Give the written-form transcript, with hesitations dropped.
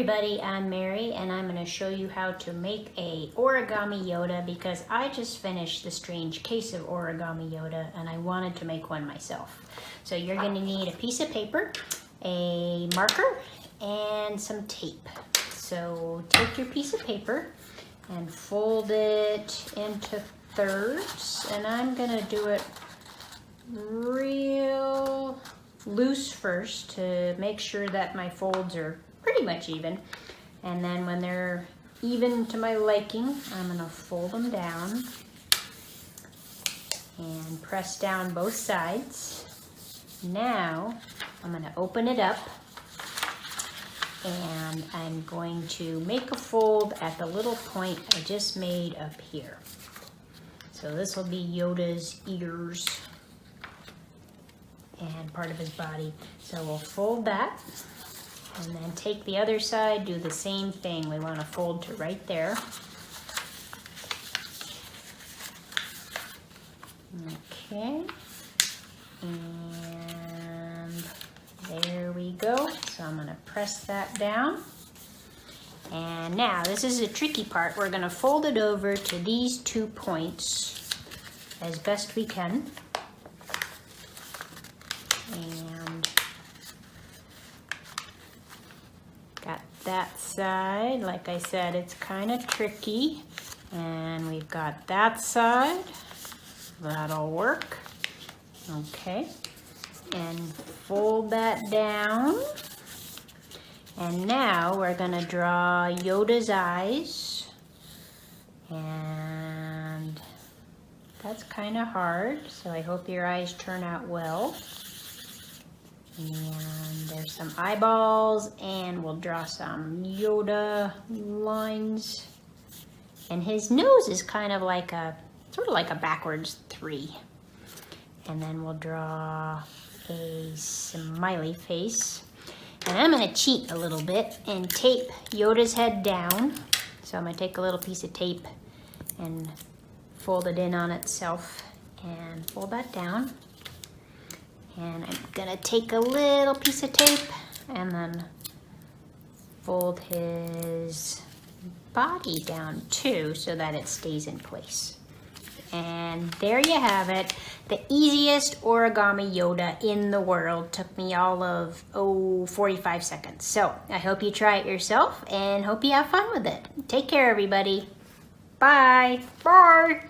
everybody, I'm Mary and I'm going to show you how to make a Origami Yoda because I just finished the strange case of Origami Yoda and I wanted to make one myself. So you're going to need a piece of paper, a marker, and some tape. So take your piece of paper and fold it into thirds, and I'm going to do it real loose first to make sure that my folds are pretty much even, and then when they're even to my liking, I'm going to fold them down and press down both sides. Now I'm going to open it up and I'm going to make a fold at the little point I just made up here. So this will be Yoda's ears and part of his body. So we'll fold that and then take the other side, do the same thing. We want to fold to right there. Okay, and there we go. So I'm going to press that down. And now this is the tricky part. We're going to fold it over to these 2 points as best we can. And got that side. Like I said, it's kind of tricky. And we've got that side. That'll work. Okay. And fold that down. And now we're going to draw Yoda's eyes. And that's kind of hard, so I hope your eyes turn out well. And there's some eyeballs, and we'll draw some Yoda lines. And his nose is kind of like sort of like a backwards 3. And then we'll draw a smiley face. And I'm going to cheat a little bit and tape Yoda's head down. So I'm going to take a little piece of tape and fold it in on itself and fold that down. And I'm gonna take a little piece of tape and then fold his body down too so that it stays in place. And there you have it, the easiest Origami Yoda in the world. Took me all of 45 seconds. So I hope you try it yourself and hope you have fun with it. Take care, everybody. Bye. Bye.